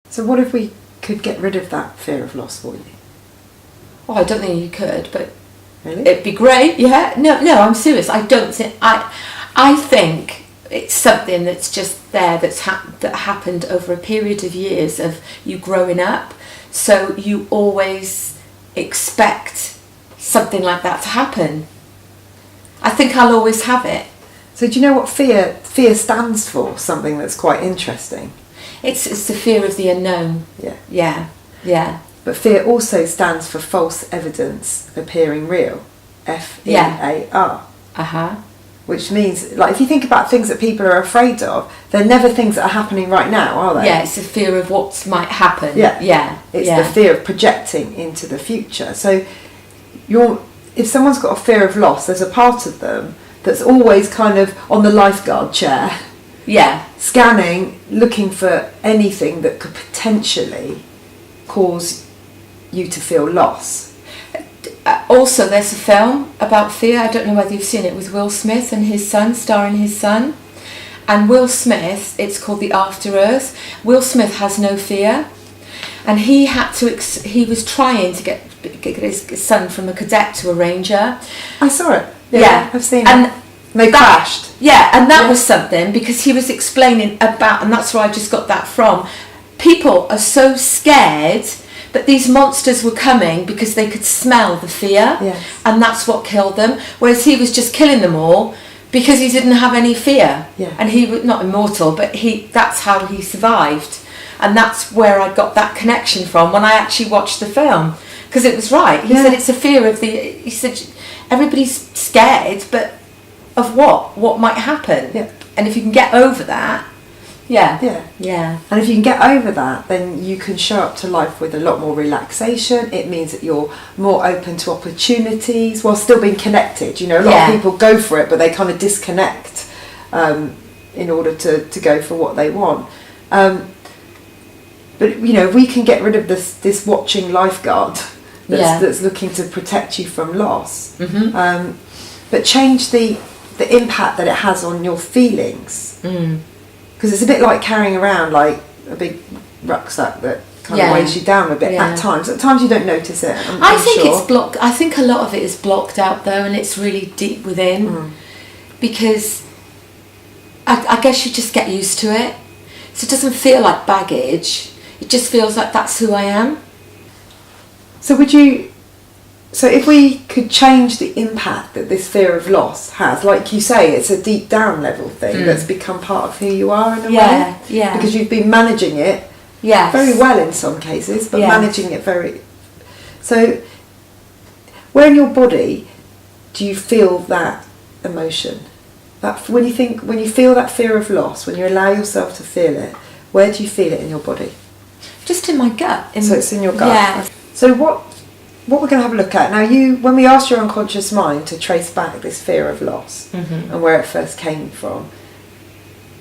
So what if we could get rid of that fear of loss for you? Well, I don't think you could, but Really? it'd be great. Yeah. No, I'm serious. I don't think I think it's something that's just there that happened over a period of years of you growing up. So you always expect something like that to happen. I think I'll always have it. So do you know what fear stands for? Something that's quite interesting. It's the fear of the unknown. Yeah. But fear also stands for false evidence appearing real. FEAR. Which means, like, if you think about things that people are afraid of, they're never things that are happening right now, are they? Yeah, it's the fear of what might happen. It's the fear of projecting into the future. So if someone's got a fear of loss, there's a part of them that's always kind of on the lifeguard chair. Yeah. Scanning, looking for anything that could potentially cause you to feel loss. Also, there's a film about fear, I don't know whether you've seen it, with Will Smith and his son, starring his son. And Will Smith, it's called The After Earth. Will Smith has no fear. And he was trying to get his son from a cadet to a ranger. I saw it. Yeah. I've seen it. They crashed. Yeah, and that was something, because he was explaining about, and that's where I just got that from. People are so scared, but these monsters were coming because they could smell the fear, and that's what killed them. Whereas he was just killing them all because he didn't have any fear, and he was not immortal, but that's how he survived, and that's where I got that connection from when I actually watched the film, because it was right. He said it's a fear of he said everybody's scared, but of what might happen, and if you can get over that. Yeah. And if you can get over that, then you can show up to life with a lot more relaxation. It means that you're more open to opportunities while still being connected. You know, a lot of people go for it, but they kind of disconnect in order to go for what they want. But you know, we can get rid of this watching lifeguard that's looking to protect you from loss, but change the impact that it has on your feelings. Because it's a bit like carrying around like a big rucksack that kind of weighs you down a bit at times. At times you don't notice it. I think it's blocked. I think a lot of it is blocked out though, and it's really deep within. Because I guess you just get used to it. So it doesn't feel like baggage. It just feels like that's who I am. So if we could change the impact that this fear of loss has, like you say, it's a deep down level thing that's become part of who you are in a way. Yeah. Because you've been managing it very well in some cases, but managing it very... So where in your body do you feel that emotion? That when you feel that fear of loss, when you allow yourself to feel it, where do you feel it in your body? Just in my gut. So it's in your gut. Yeah. So what we're going to have a look at now, when we asked your unconscious mind to trace back this fear of loss and where it first came from,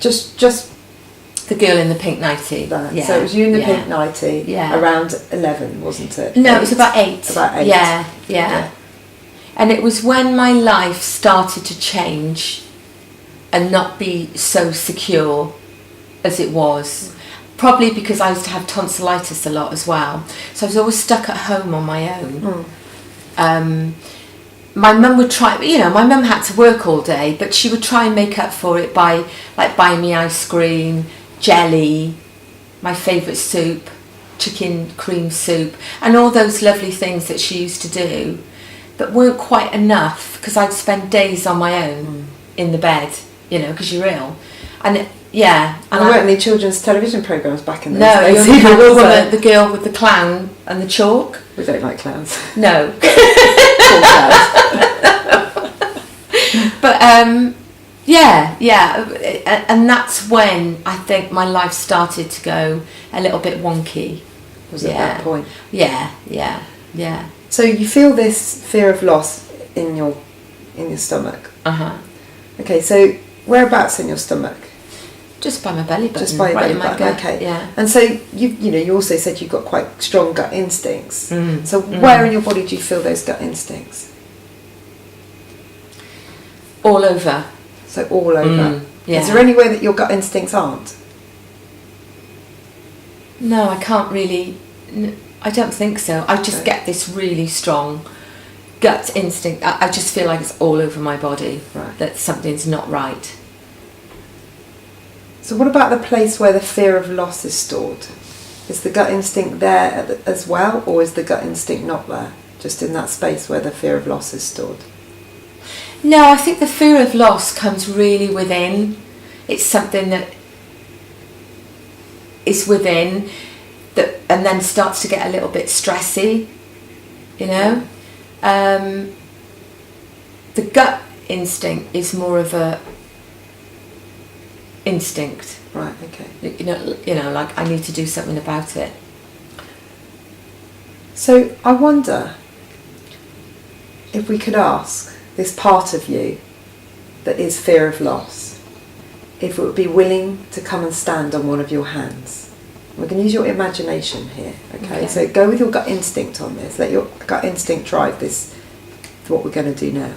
just the girl in the pink nightie. So it was you in the pink nightie around 11, wasn't it? No, it was about 8. About 8. Yeah. And it was when my life started to change and not be so secure as it was. Probably because I used to have tonsillitis a lot as well. So I was always stuck at home on my own. My mum would try, my mum had to work all day, but she would try and make up for it by like buying me ice cream, jelly, my favourite soup, chicken cream soup, and all those lovely things that she used to do, but weren't quite enough because I'd spend days on my own in the bed, because you're ill. And there weren't any children's television programmes back in those days. No, you had the girl with the clown and the chalk. We don't like clowns. No. But and that's when I think my life started to go a little bit wonky. Was at that point? Yeah. So you feel this fear of loss in your stomach. Okay, so whereabouts in your stomach? Just by my belly button. Just by your belly button. Gut. Okay. Yeah. And so you also said you've got quite strong gut instincts. So where in your body do you feel those gut instincts? All over. So all over. Yeah. Is there anywhere that your gut instincts aren't? No, I can't really. I don't think so. I just get this really strong gut instinct. I just feel like it's all over my body, that something's not right. So what about the place where the fear of loss is stored? Is the gut instinct there as well, or is the gut instinct not there, just in that space where the fear of loss is stored? No, I think the fear of loss comes really within. It's something that is within, that, and then starts to get a little bit stressy, you know. The gut instinct is more of a instinct. Right. Okay. You know, like I need to do something about it. So I wonder if we could ask this part of you that is fear of loss, if it would be willing to come and stand on one of your hands. We're going to use your imagination here, okay? So go with your gut instinct on this. Let your gut instinct drive this, what we're going to do now.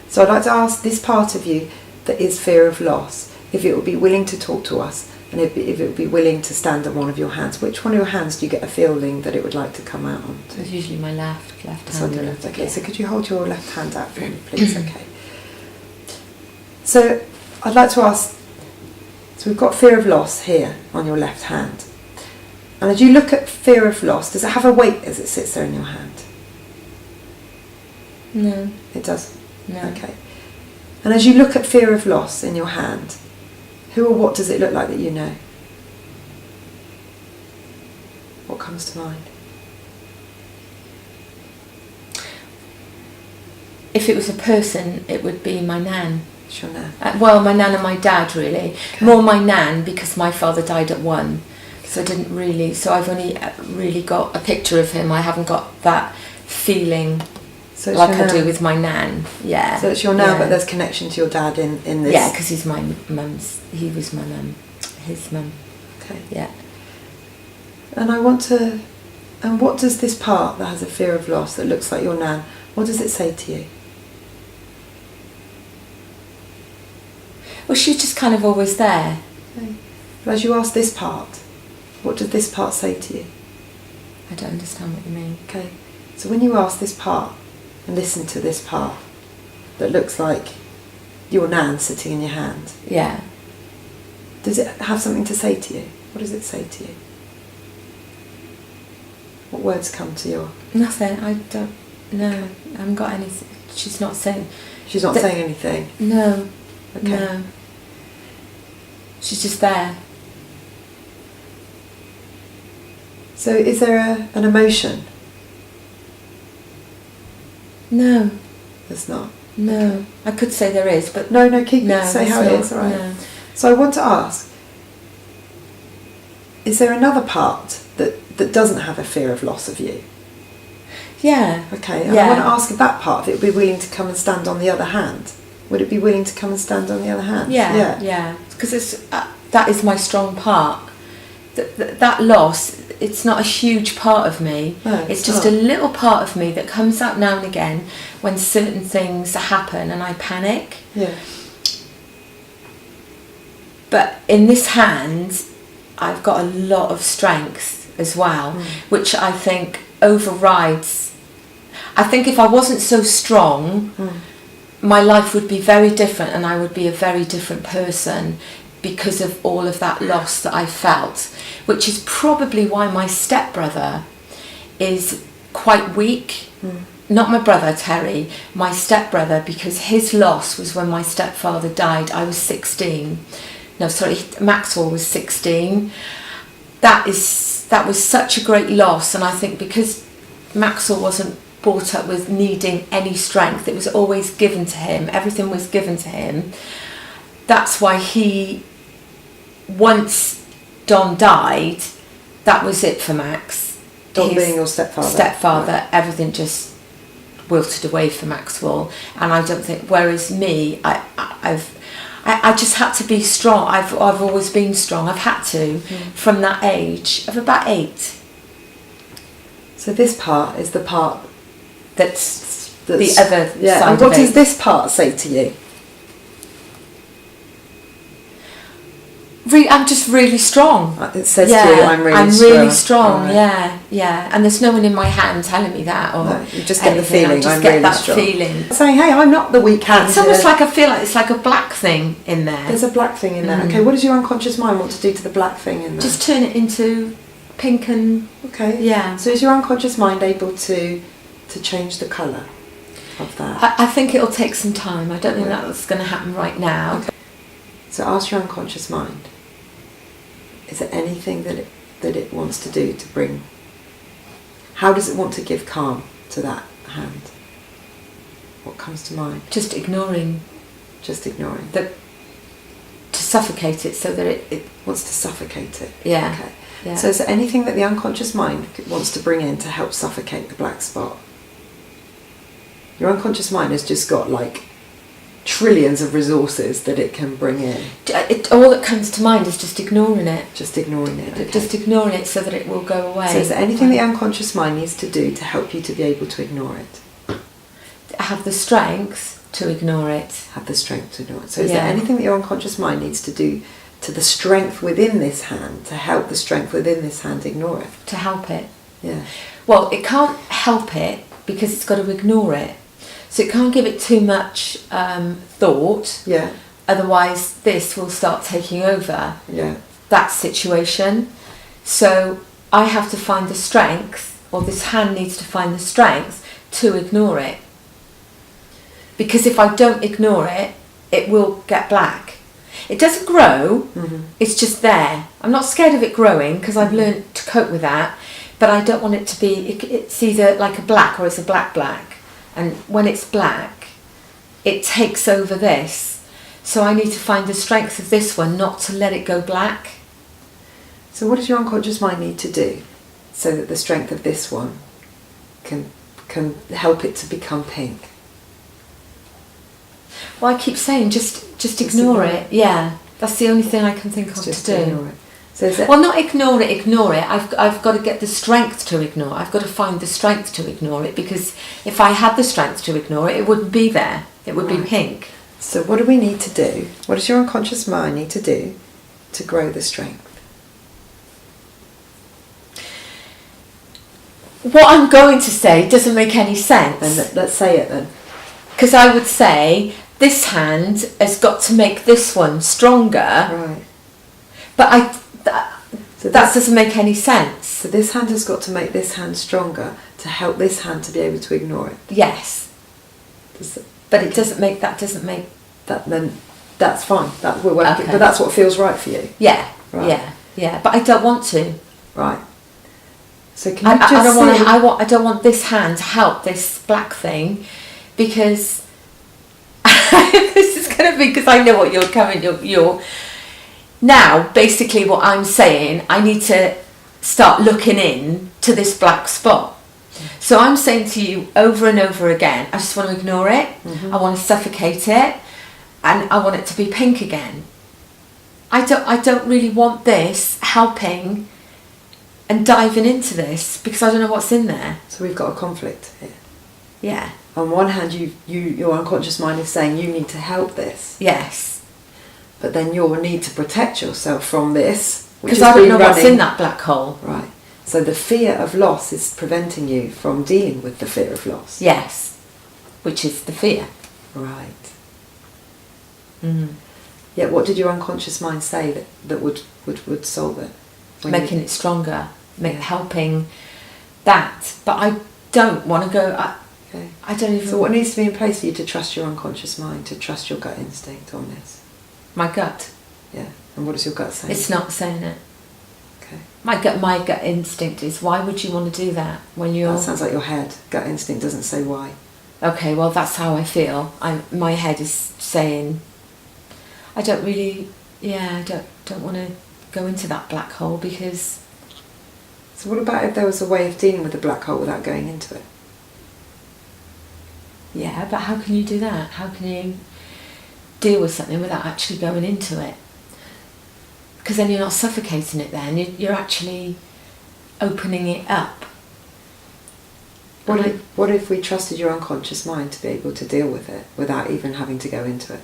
So I'd like to ask this part of you that is fear of loss, if it would be willing to talk to us, and if it would be willing to stand on one of your hands. Which one of your hands do you get a feeling that it would like to come out on? It's usually my left hand. It's on your left, okay. So could you hold your left hand out for me, please? Okay. So I'd like to ask, so we've got fear of loss here on your left hand. And as you look at fear of loss, does it have a weight as it sits there in your hand? No. It does? No. Okay. And as you look at fear of loss in your hand, who or what does it look like that you know? What comes to mind? If it was a person, it would be my nan. It's your nan? Well, my nan and my dad, really. Okay. More my nan, because my father died at 1. So I didn't really... So I've only really got a picture of him. I haven't got that feeling like I do with my nan. Yeah. So it's your nan, but there's connection to your dad in this? Yeah, because he's my mum's... He was my mum. His mum. Okay. Yeah. And I want to... And what does this part that has a fear of loss, that looks like your nan, what does it say to you? Well, she's just kind of always there. Okay. But as you ask this part, what does this part say to you? I don't understand what you mean. Okay. So when you ask this part and listen to this part that looks like your nan sitting in your hand. Yeah. Does it have something to say to you? What does it say to you? What words come to your... Nothing. I don't... No. I haven't got anything. She's not saying... She's not saying anything? No. Okay. No. She's just there. So is there an emotion? No. There's not? No. Okay. I could say there is, but... No, keep it, say how it is, all right. No. So I want to ask, is there another part that doesn't have a fear of loss of you? Yeah. Okay, and I want to ask if that part of it would be willing to come and stand on the other hand. Would it be willing to come and stand on the other hand? Yeah. Because it's that is my strong part. That loss, it's not a huge part of me. No, it's just a little part of me that comes out now and again when certain things happen and I panic. Yeah. But in this hand, I've got a lot of strength as well, which I think overrides. I think if I wasn't so strong, my life would be very different and I would be a very different person because of all of that loss that I felt, which is probably why my stepbrother is quite weak. Not my brother Terry, my stepbrother, because his loss was when my stepfather died. I was 16. No, sorry, Maxwell was 16. That was such a great loss, and I think because Maxwell wasn't brought up with needing any strength, it was always given to him, everything was given to him. That's why once Don died, that was it for Max. Don being your stepfather? Right. Everything just wilted away for Maxwell, and I don't think, whereas me, I just had to be strong. I've always been strong. I've had to from that age of about 8. So this part is the part that's the other side. And what does this part say to you? I'm just really strong. It says to you, I'm really strong. Right. Yeah. And there's no one in my hand telling me that, or no, you just get the feeling. I just get that feeling. Saying, hey, I'm not the weak hand. It's almost like I feel like it's like a black thing in there. There's a black thing in there. Okay, what does your unconscious mind want to do to the black thing in there? Just turn it into pink and... Okay. Yeah. So is your unconscious mind able to change the colour of that? I think it'll take some time. I don't think that's going to happen right now. Okay. So ask your unconscious mind, is there anything that it wants to do to bring... How does it want to give calm to that hand? What comes to mind? Just ignoring. Just ignoring. To suffocate it so that it wants to suffocate it. Yeah. Okay. Yeah. So is there anything that the unconscious mind wants to bring in to help suffocate the black spot? Your unconscious mind has just got like trillions of resources that it can bring in. All that comes to mind is just ignoring it. Just ignoring it. Okay. Just ignoring it so that it will go away. So is there anything the unconscious mind needs to do to help you to be able to ignore it? Have the strength to ignore it. Have the strength to ignore it. So is there anything that your unconscious mind needs to do to the strength within this hand, to help the strength within this hand ignore it? To help it. Yeah. Well, it can't help it because it's got to ignore it. So it can't give it too much thought. Yeah. Otherwise, this will start taking over. Yeah. That situation. So I have to find the strength, or this hand needs to find the strength to ignore it. Because if I don't ignore it, it will get black. It doesn't grow, it's just there. I'm not scared of it growing because I've learned to cope with that, but I don't want it to be, it's either like a black or it's a black. And when it's black, it takes over this. So I need to find the strength of this one not to let it go black. So what does your unconscious mind need to do so that the strength of this one can help it to become pink? Well, I keep saying just ignore it. Yeah, that's the only thing I can think of to do. Ignore it. So well, not ignore it. I've got to get the strength to ignore. I've got to find the strength to ignore it, because if I had the strength to ignore it, it wouldn't be there. It would be pink. So what do we need to do? What does your unconscious mind need to do to grow the strength? What I'm going to say doesn't make any sense. Then let's say it then. Because I would say this hand has got to make this one stronger. Right. But that doesn't make any sense. So this hand has got to make this hand stronger to help this hand to be able to ignore it. Yes. But it doesn't make that. Then that's fine. That we're working. Okay. But that's what feels right for you. Yeah. Right. Yeah. But I don't want to. Right. So can you just I don't want this hand to help this black thing, because this is going to be, because I know what you're coming. You're now basically what I'm saying. I need to start looking in to this black spot. So I'm saying to you over and over again, I just want to ignore it. I want to suffocate it, and I want it to be pink again. I don't really want this helping and diving into this, because I don't know what's in there. So we've got a conflict here. Yeah. On one hand, your unconscious mind is saying you need to help this. Yes. But then your need to protect yourself from this, because I don't know what's in that black hole. Right. So the fear of loss is preventing you from dealing with the fear of loss. Yes. Which is the fear. Right. Yet what did your unconscious mind say that would solve it? Making it stronger, helping that. But I don't want to go... Okay. I don't even... So what needs to be in place for you to trust your unconscious mind, to trust your gut instinct on this? My gut. Yeah. And what does your gut say? It's not saying it. Okay. My gut instinct is, why would you want to do that when you're... That sounds like your head. Gut instinct doesn't say why. Okay, well that's how I feel. My head is saying, I don't really... Yeah, I don't want to go into that black hole, because... So what about if there was a way of dealing with the black hole without going into it? Yeah, but how can you do that? How can you deal with something without actually going into it? Because then you're not suffocating it then, you're actually opening it up. What if we trusted your unconscious mind to be able to deal with it without even having to go into it?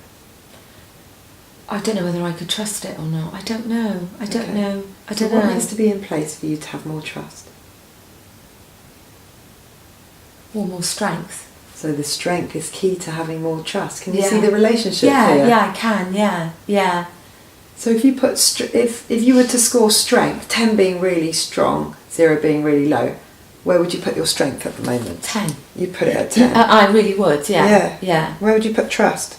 I don't know whether I could trust it or not. I don't know. I don't know. What needs to be in place for you to have more trust? Or more strength. So the strength is key to having more trust. Can you see the relationship here? Yeah, I can. Yeah. So if you put if you were to score strength, 10 being really strong, 0 being really low, where would you put your strength at the moment? 10. You'd put it at 10. I really would. Yeah. Where would you put trust?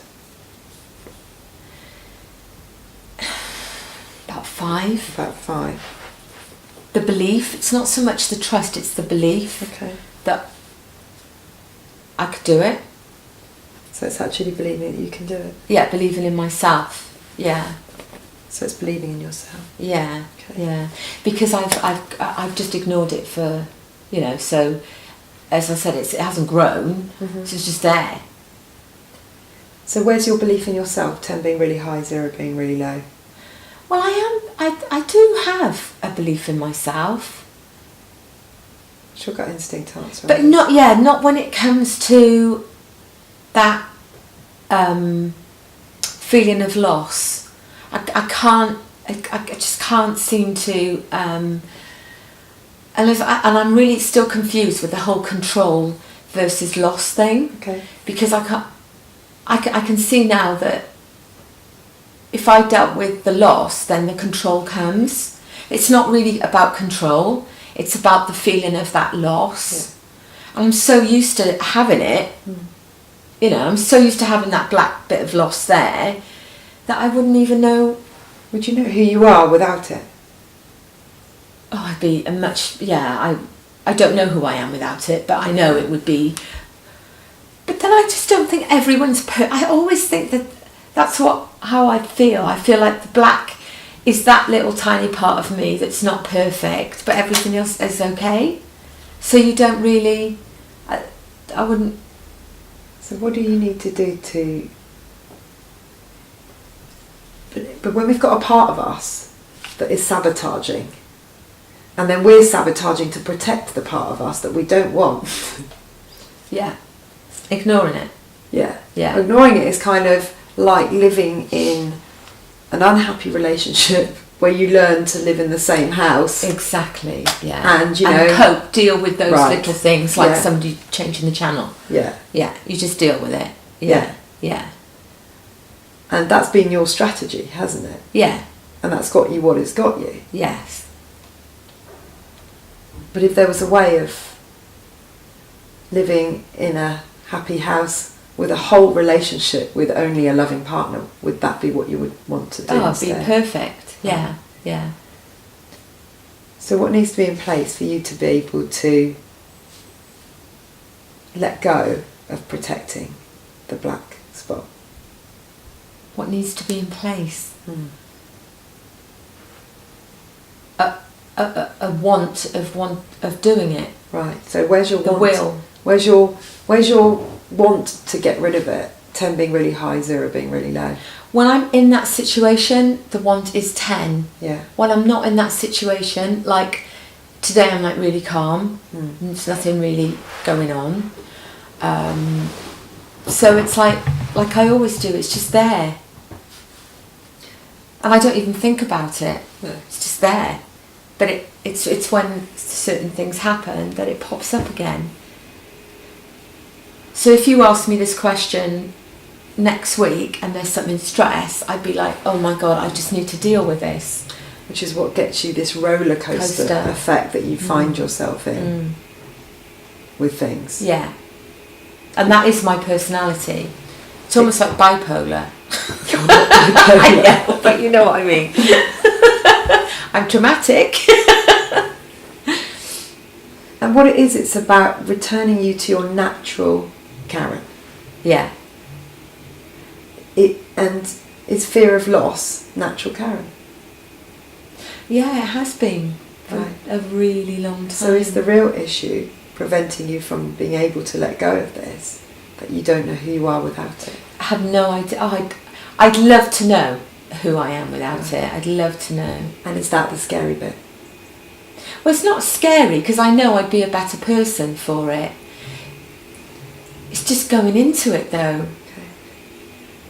About 5. About 5. The belief. It's not so much the trust. It's the belief that I could do it. So it's actually believing that you can do it. Yeah, believing in myself. Yeah. So it's believing in yourself. Yeah. Yeah. Because I've just ignored it for, So, as I said, it hasn't grown. So it's just there. So where's your belief in yourself? 10 being really high, 0 being really low. Well, I do have a belief in myself. Sure, gut instinct answer. But not when it comes to that feeling of loss. I just can't seem to, and I'm really still confused with the whole control versus loss thing. Okay. Because I can see now that if I dealt with the loss, then the control comes. It's not really about control. It's about the feeling of that loss. Yeah. And I'm so used to having it, I'm so used to having that black bit of loss there that I wouldn't even know. Would you know who you are without it? Oh, I'd be I don't know who I am without it, but I know it would be. But then I just don't think everyone's I always think that's how I feel. I feel like the black is that little tiny part of me that's not perfect, but everything else is okay. So you don't really, I wouldn't. So what do you need to do to, but when we've got a part of us that is sabotaging, and then we're sabotaging to protect the part of us that we don't want. Yeah. Ignoring it. Yeah. Yeah. Ignoring it is kind of like living in an unhappy relationship where you learn to live in the same house. Exactly, yeah. And, cope, deal with those little things like somebody changing the channel. Yeah. Yeah, you just deal with it. Yeah. And that's been your strategy, hasn't it? Yeah. And that's got you what it's got you. Yes. But if there was a way of living in a happy house with a whole relationship with only a loving partner, would that be what you would want to do? Oh, it'd be perfect. Yeah. So what needs to be in place for you to be able to let go of protecting the black spot? What needs to be in place? A want of doing it. Right. So where's your want? Will. Where's your want to get rid of it? 10 being really high, 0 being really low. When I'm in that situation, the want is 10. Yeah. When I'm not in that situation, like today, I'm like really calm. There's nothing really going on. So it's like I always do. It's just there, and I don't even think about it. No. It's just there. But it's when certain things happen that it pops up again. So if you ask me this question next week and there's something stress, I'd be like, oh my God, I just need to deal with this. Which is what gets you this roller coaster effect that you find yourself in with things. Yeah. And that is my personality. It's almost like bipolar. You're not bipolar. I know, but you know what I mean. I'm dramatic. And what it is, it's about returning you to your natural Karen. Yeah. And is fear of loss natural Karen? Yeah, it has been for a really long time. So is the real issue preventing you from being able to let go of this, that you don't know who you are without it? I have no idea. I'd love to know who I am without it. I'd love to know. And is that the scary bit? Well, it's not scary because I know I'd be a better person for it. It's just going into it though. Okay.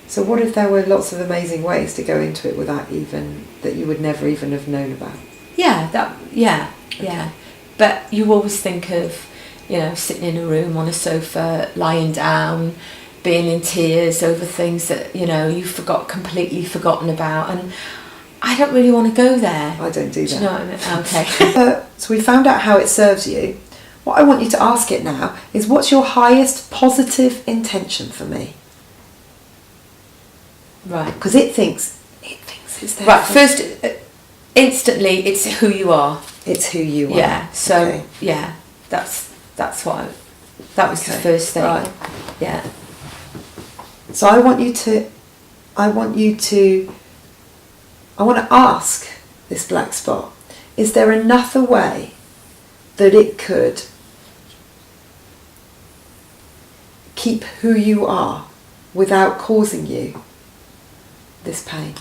So what if there were lots of amazing ways to go into it without that you would never even have known about? Yeah. But you always think of, sitting in a room on a sofa, lying down, being in tears over things that, you've completely forgotten about. And I don't really want to go there. I don't do that. Do you know what I mean? Okay. So we found out how it serves you. What I want you to ask it now is, what's your highest positive intention for me? Right. Because it thinks it's there. Right, first, instantly, it's who you are. It's who you are. Yeah, so, okay. Yeah, that's what that was the first thing. Right. Yeah. So I want to ask this black spot, is there another way that it could keep who you are without causing you this pain?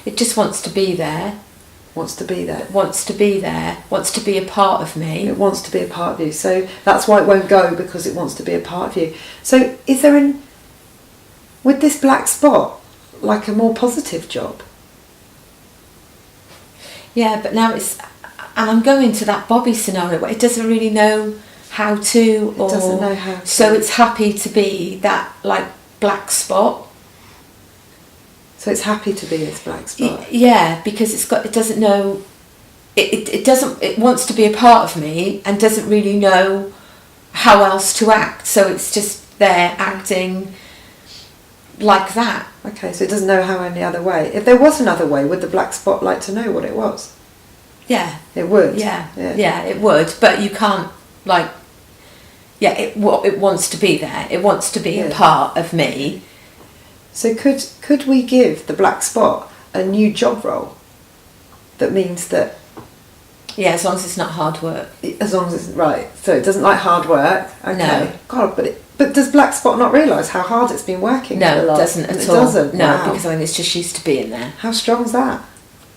It just wants to be there. Wants to be there. Wants to be there. Wants to be a part of me. It wants to be a part of you. So that's why it won't go, because it wants to be a part of you. So is there with this black spot, like a more positive job? Yeah, but now and I'm going to that Bobby scenario where it doesn't really know how to. It doesn't know how to. So it's happy to be that, like, black spot. So it's happy to be this black spot. Yeah, because it doesn't know. It wants to be a part of me and doesn't really know how else to act. So it's just there acting like that. Okay, so it doesn't know how any other way. If there was another way, would the black spot like to know what it was? Yeah. It would. Yeah, it would. But you can't, like. Yeah, it wants to be there. It wants to be a part of me. So could we give the black spot a new job role that means that... Yeah, as long as it's not hard work. As long as it's... Right, so it doesn't like hard work. Okay. No. God, but does black spot not realise how hard it's been working? No, it doesn't at all. It doesn't? No, Wow. because I mean, it's just used to being there. How strong's that?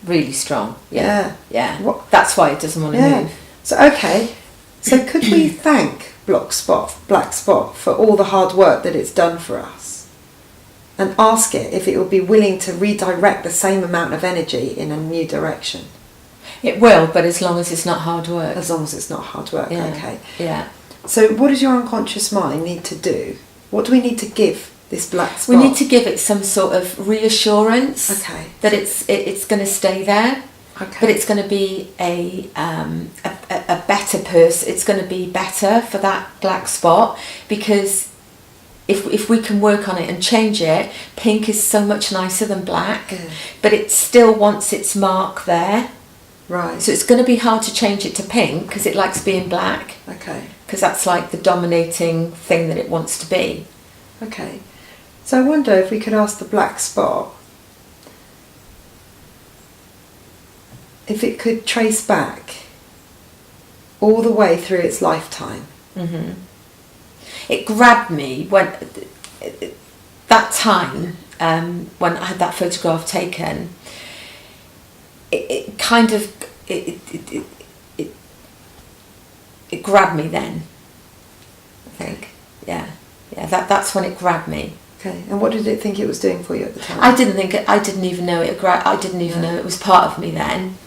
Really strong. Yeah. What? That's why it doesn't want to move. So, okay. So could we thank black spot for all the hard work that it's done for us? And ask it if it would be willing to redirect the same amount of energy in a new direction. It will, but as long as it's not hard work. As long as it's not hard work, okay. Yeah. So what does your unconscious mind need to do? What do we need to give this black spot? We need to give it some sort of reassurance. Okay. That it's going to stay there. Okay. But it's going to be a better person. It's going to be better for that black spot, because if we can work on it and change it, pink is so much nicer than black, but it still wants its mark there. Right. So it's going to be hard to change it to pink because it likes being black. Okay. Because that's like the dominating thing that it wants to be. Okay. So I wonder if we could ask the black spot if it could trace back all the way through its lifetime. Mm-hmm. It grabbed me when that time when I had that photograph taken. It kind of it grabbed me then. I think, yeah. That's when it grabbed me. Okay, and what did it think it was doing for you at the time? I didn't even know it. I didn't even know it was part of me then.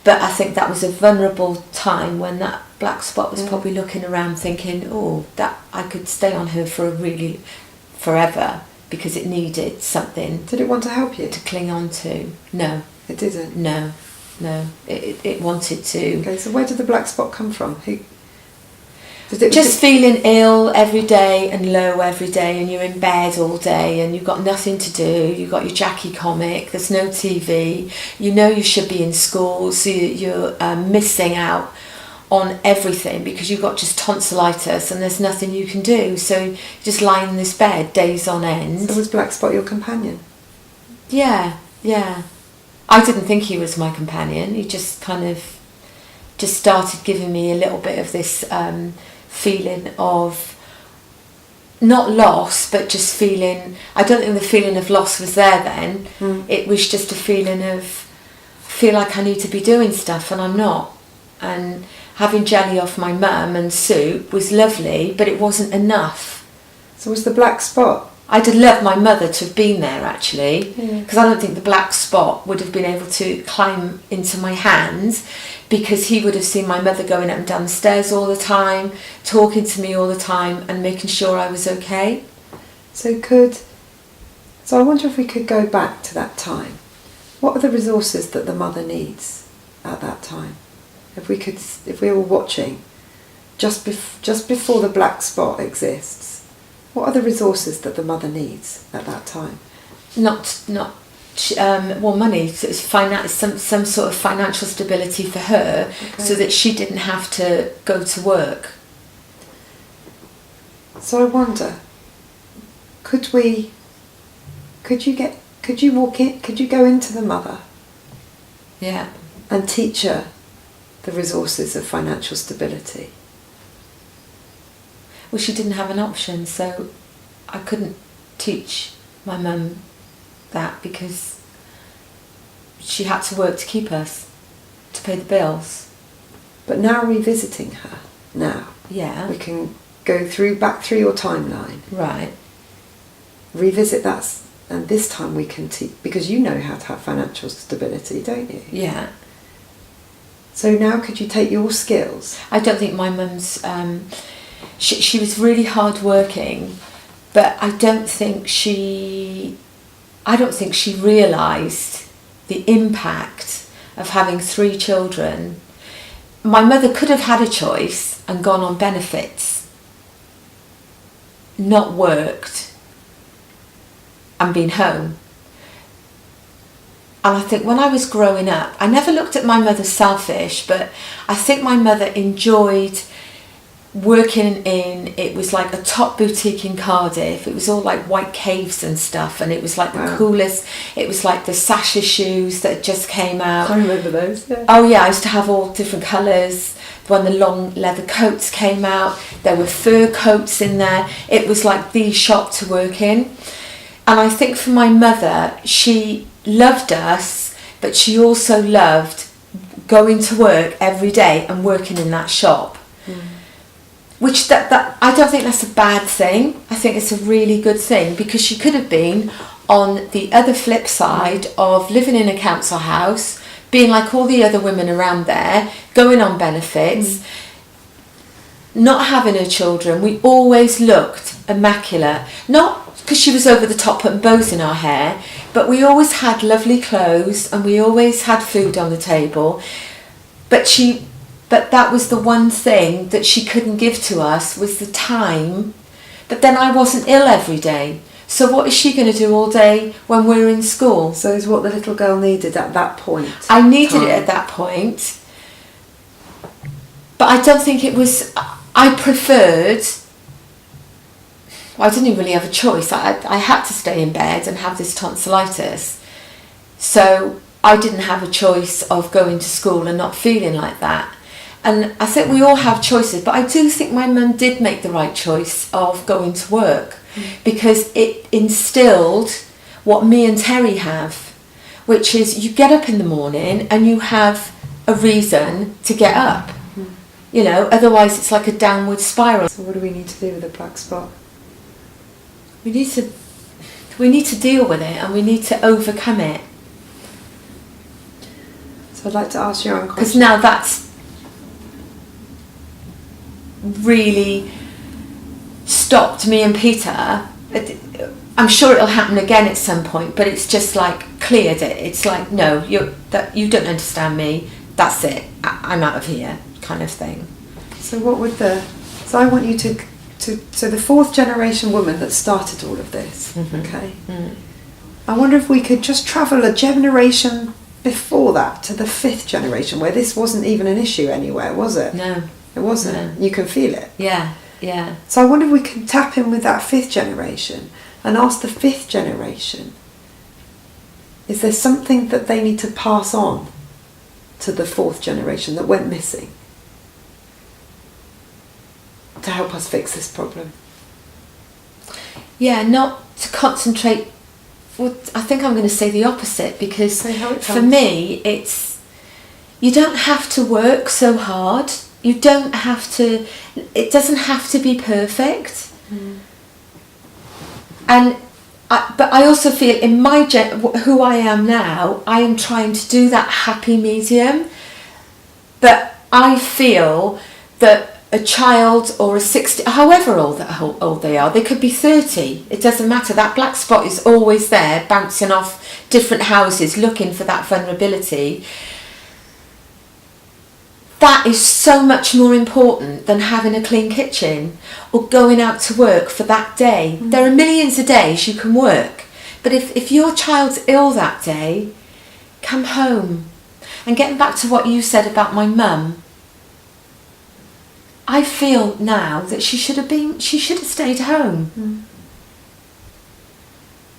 But I think that was a vulnerable time when that black spot was probably looking around thinking, oh, that I could stay on her for forever, because it needed something. Did it want to help you? To cling on to. No. It didn't? No. It wanted to. Okay, so where did the black spot come from? Feeling ill every day and low every day, and you're in bed all day and you've got nothing to do. You've got your Jackie comic, there's no TV, you know you should be in school, so you're missing out on everything because you've got just tonsillitis and there's nothing you can do, so you just lie in this bed days on end. So was black spot your companion? Yeah. I didn't think he was my companion. He just kind of just started giving me a little bit of this feeling of not loss, but just feeling, I don't think the feeling of loss was there then. It was just a feeling of, I feel like I need to be doing stuff and I'm not, and having jelly off my mum and soup was lovely, but it wasn't enough. So was the black spot? I'd have loved my mother to have been there, actually, because I don't think the black spot would have been able to climb into my hands, because he would have seen my mother going up and down the stairs all the time, talking to me all the time and making sure I was okay. So I wonder if we could go back to that time. What are the resources that the mother needs at that time? If we were watching just before the black spot exists, what are the resources that the mother needs at that time? Money. So it's some sort of financial stability for her, so that she didn't have to go to work. So I wonder, could you go into the mother? Yeah. And teach her the resources of financial stability? Well, she didn't have an option, so I couldn't teach my mum that, because she had to work to keep us, to pay the bills. But now revisiting her, we can go back through your timeline. Right. Revisit that, and this time we can teach, because you know how to have financial stability, don't you? Yeah. So now could you take your skills? I don't think my mum's... She was really hard working, but I don't think she realised the impact of having 3 children. My mother could have had a choice and gone on benefits, not worked, and been home. And I think when I was growing up, I never looked at my mother selfish, but I think my mother enjoyed working it was like a top boutique in Cardiff. It was all like white caves and stuff, and it was like the coolest. It was like the Sasha shoes that just came out. I remember those. Yeah. Oh yeah, I used to have all different colours. When the long leather coats came out, there were fur coats in there. It was like the shop to work in. And I think for my mother, she loved us, but she also loved going to work every day and working in that shop. Which that I don't think that's a bad thing. I think it's a really good thing, because she could have been on the other flip side of living in a council house, being like all the other women around there, going on benefits, not having her children. We always looked immaculate, not because she was over the top putting bows in our hair, but we always had lovely clothes and we always had food on the table. But that was the one thing that she couldn't give to us, was the time. But then I wasn't ill every day. So what is she going to do all day when we're in school? So is what the little girl needed at that point. I needed it at that point. But I don't think it was... I preferred... Well, I didn't really have a choice. I had to stay in bed and have this tonsillitis. So I didn't have a choice of going to school and not feeling like that. And I think we all have choices, but I do think my mum did make the right choice of going to work, because it instilled what me and Terry have, which is you get up in the morning and you have a reason to get up. You know, otherwise it's like a downward spiral. So what do we need to do with the black spot? We need to deal with it, and we need to overcome it. So I'd like to ask you, because now that's really stopped me and Peter. I'm sure it'll happen again at some point, but it's just like cleared it. It's like, no, you don't understand me. That's it. I'm out of here, kind of thing. So so I want you to the 4th generation woman that started all of this. Okay. I wonder if we could just travel a generation before that to the 5th generation, where this wasn't even an issue anywhere, was it? No. It wasn't. No. You can feel it. Yeah, yeah. So I wonder if we can tap in with that 5th generation and ask the 5th generation, is there something that they need to pass on to the 4th generation that went missing to help us fix this problem? Yeah, not to concentrate. Well, I think I'm going to say the opposite, because how it for me, it's, you don't have to work so hard You don't have to, it doesn't have to be perfect. But I also feel in my who I am now, I am trying to do that happy medium. But I feel that a child or a 60, however old they are, they could be 30. It doesn't matter. That black spot is always there, bouncing off different houses, looking for that vulnerability. That is so much more important than having a clean kitchen or going out to work for that day. There are millions of days you can work. But if your child's ill that day, come home. And getting back to what you said about my mum, I feel now that she should have stayed home.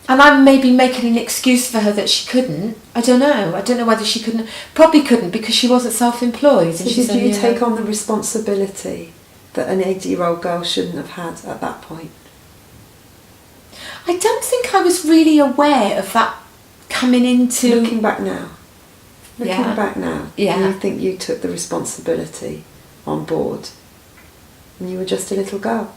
And I'm maybe making an excuse for her that she couldn't. I don't know whether she couldn't. Probably couldn't because she wasn't self-employed. So did you take on the responsibility that an 80-year-old girl shouldn't have had at that point? I don't think I was really aware of that coming into... Looking back now, do you think you took the responsibility on board when you were just a little girl?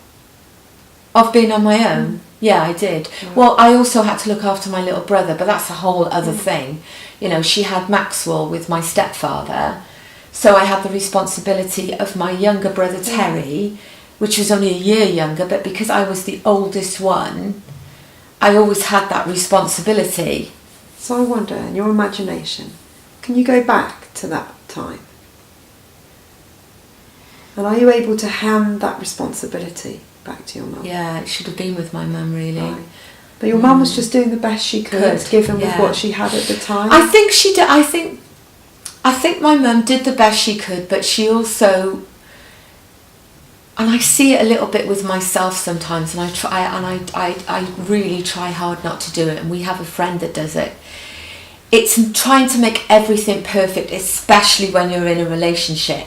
Of being on my own? Yeah, I did. Yeah. Well, I also had to look after my little brother, but that's a whole other thing. You know, she had Maxwell with my stepfather, so I had the responsibility of my younger brother Terry, which was only a year younger, but because I was the oldest one, I always had that responsibility. So I wonder, in your imagination, can you go back to that time? And are you able to hand that responsibility back to your mum? Yeah, it should have been with my mum, really. Right. But your mum was just doing the best she could given with what she had at the time. I think she did. I think my mum did the best she could, but she also, and I see it a little bit with myself sometimes, and I really try hard not to do it. And we have a friend that does it. It's trying to make everything perfect, especially when you're in a relationship.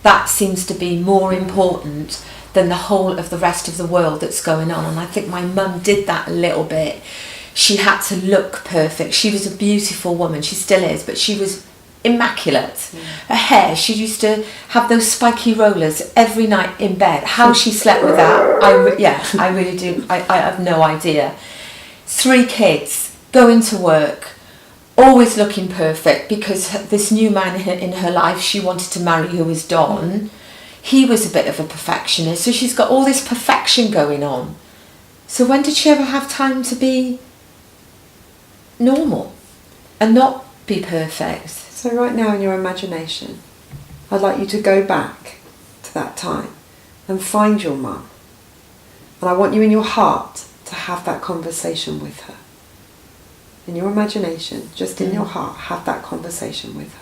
That seems to be more important than the whole of the rest of the world that's going on. And I think my mum did that a little bit. She had to look perfect. She was a beautiful woman. She still is, but she was immaculate. Her hair, she used to have those spiky rollers every night in bed. How she slept with that, I really do. I have no idea. 3 kids, going to work, always looking perfect, because this new man in her life she wanted to marry, who was Don, he was a bit of a perfectionist, so she's got all this perfection going on. So when did she ever have time to be normal and not be perfect? So right now in your imagination, I'd like you to go back to that time and find your mum, and I want you in your heart to have that conversation with her. In your imagination, just in your heart, have that conversation with her.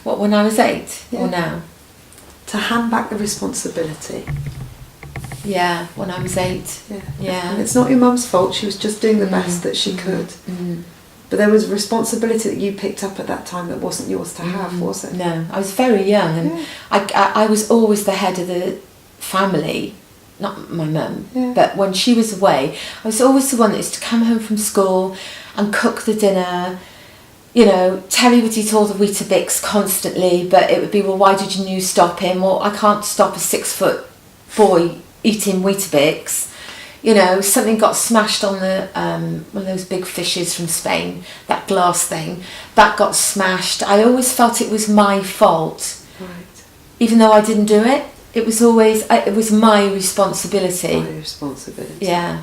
What, when I was 8 or now? To hand back the responsibility. Yeah, when I was 8. Yeah. And it's not your mum's fault, she was just doing the best that she could. But there was a responsibility that you picked up at that time that wasn't yours to have, was it? No, I was very young, and I was always the head of the family. Not my mum, but when she was away, I was always the one that used to come home from school and cook the dinner. You know, Terry would eat all the Weetabix constantly, but it would be, well, why did you stop him? Well, I can't stop a 6-foot boy eating Weetabix. You know, something got smashed on the one of those big fishes from Spain, that glass thing, that got smashed. I always felt it was my fault, even though I didn't do it. It was always, it was my responsibility. My responsibility. Yeah.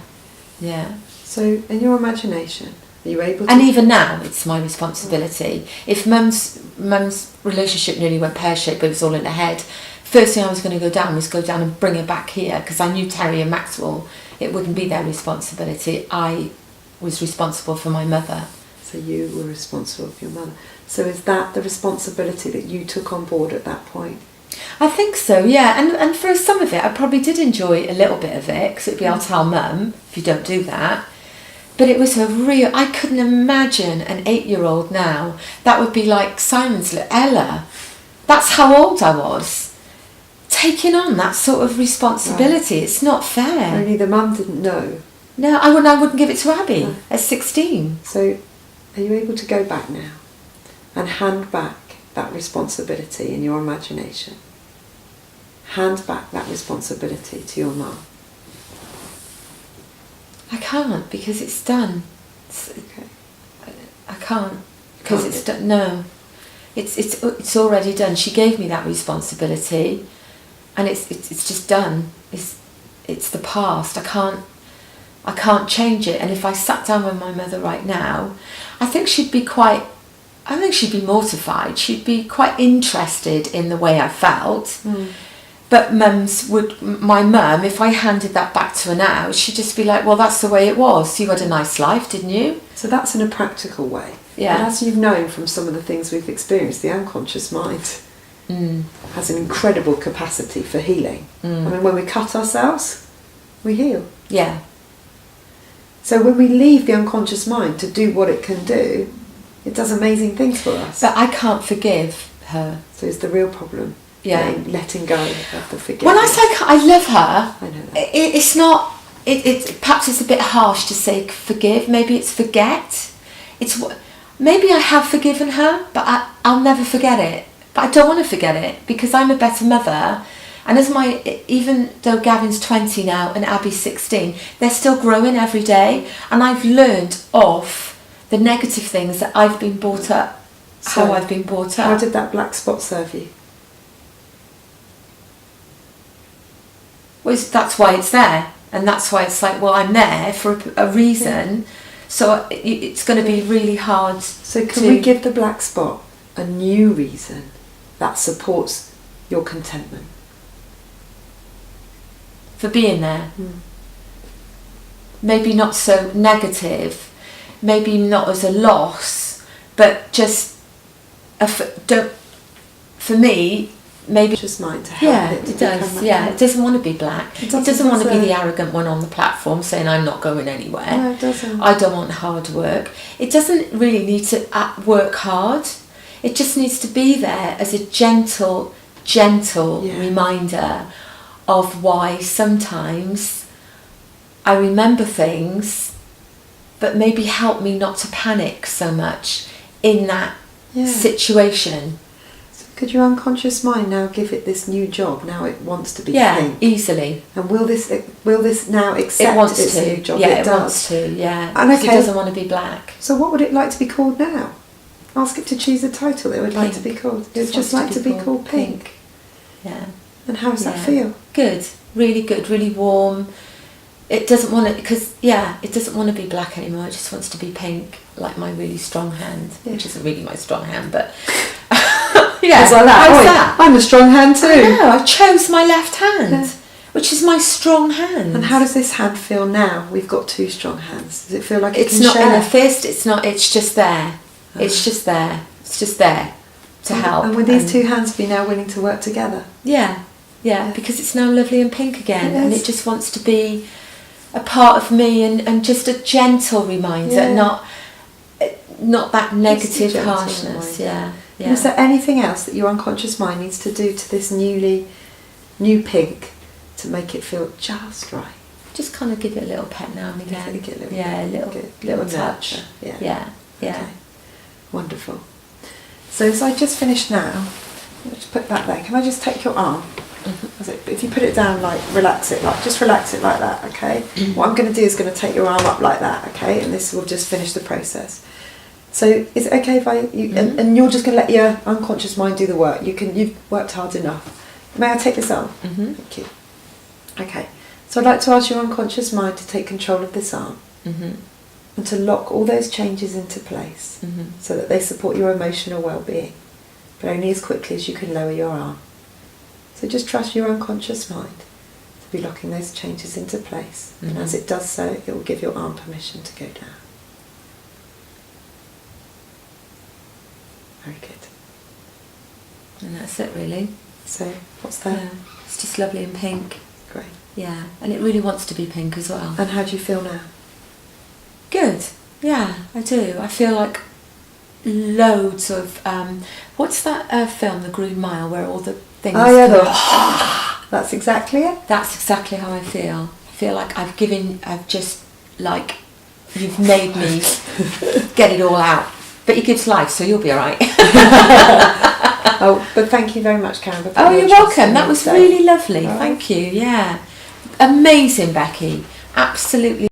So, in your imagination, are you able to... And even now, it's my responsibility. If mum's relationship nearly went pear-shaped, but it was all in her head, first thing I was going to go down and bring her back here, because I knew Terry and Maxwell, it wouldn't be their responsibility. I was responsible for my mother. So you were responsible for your mother. So is that the responsibility that you took on board at that point? I think so, yeah. And for some of it, I probably did enjoy a little bit of it, because it'd be, I'll tell mum if you don't do that. But it was I couldn't imagine an 8-year-old now. That would be like Simon's little Ella. That's how old I was. Taking on that sort of responsibility, it's not fair. Only the mum didn't know. No, I wouldn't give it to Abby at 16. So are you able to go back now and hand back that responsibility in your imagination. Hand back that responsibility to your mum. I can't, because it's done. Okay. I can't, because it's done. No, it's already done. She gave me that responsibility, and it's just done. It's the past. I can't change it. And if I sat down with my mother right now, I think she'd be mortified. She'd be quite interested in the way I felt. But my mum, if I handed that back to her now, she'd just be like, well, that's the way it was. You had a nice life, didn't you? So that's in a practical way. Yeah. And as you've known from some of the things we've experienced, the unconscious mind has an incredible capacity for healing. I mean, when we cut ourselves, we heal. Yeah. So when we leave the unconscious mind to do what it can do, it does amazing things for us. But I can't forgive her. So it's the real problem. Yeah. Letting go of the forgiveness. When I say I love her, I know that. It's not. It's perhaps it's a bit harsh to say forgive. Maybe it's forget. Maybe I have forgiven her, but I'll never forget it. But I don't want to forget it, because I'm a better mother. And even though Gavin's 20 now and Abby's 16, they're still growing every day. And I've learned off the negative things that I've been brought up, how I've been brought up. How did that black spot serve you? Well, that's why it's there. And that's why it's like, well, I'm there for a reason. Yeah. So it's going to be really hard. So can we give the black spot a new reason that supports your contentment? For being there. Maybe not so negative, maybe not as a loss, but just for me, maybe just mind to help it. It does. Yeah, it doesn't want to be black. It doesn't want to be the arrogant one on the platform saying I'm not going anywhere. No, it doesn't. I don't want hard work. It doesn't really need to work hard. It just needs to be there as a gentle reminder of why sometimes I remember things, but maybe help me not to panic so much in that situation. So could your unconscious mind now give it this new job? Now it wants to be pink. Easily. And will this now accept its new job? Yeah, it wants to. Yeah, and it doesn't want to be black. So what would it like to be called now? Ask it to choose a title it would like to be called. It would just like to be called pink. Yeah. And how does that feel? Good, really warm. It doesn't want to, it doesn't want to be black anymore. It just wants to be pink, like my really strong hand, which isn't really my strong hand, but it's like that. How's that? I'm a strong hand too. I know, I chose my left hand, which is my strong hand. And how does this hand feel now? We've got two strong hands. Does it feel like it's not in a fist? It's not. It's just there. It's just there. It's just there to help. And would these two hands be now willing to work together? Yeah, because it's now lovely and pink again, and it just wants to be a part of me and just a gentle reminder, not that negative harshness. Yeah. And is there anything else that your unconscious mind needs to do to this new pink to make it feel just right? Just kind of give it a little pet now and again. A little touch. Yeah. Okay. Wonderful. So as I just finished now, I'll just put that there. Can I just take your arm? If you put it down, relax it like that, okay? What I'm going to do is going to take your arm up like that, okay? And this will just finish the process. So is it okay if and you're just going to let your unconscious mind do the work? You've worked hard enough. May I take this arm? Thank you. Okay. So I'd like to ask your unconscious mind to take control of this arm. And to lock all those changes into place so that they support your emotional well-being, but only as quickly as you can lower your arm. So just trust your unconscious mind to be locking those changes into place, and as it does so, it will give your arm permission to go down. Very good. And that's it, really. So what's that? Yeah, it's just lovely and pink. Great. Yeah, and it really wants to be pink as well. And how do you feel now? Good. Yeah, I do. I feel like loads of what's that film, The Green Mile, where all the things that's exactly it. That's exactly how I feel. I feel like you've made me get it all out. But he gives life, so you'll be all right. Oh, but thank you very much, Karen. Oh, you're welcome. That was really lovely. Thank you. Yeah. Amazing, Becki. Absolutely.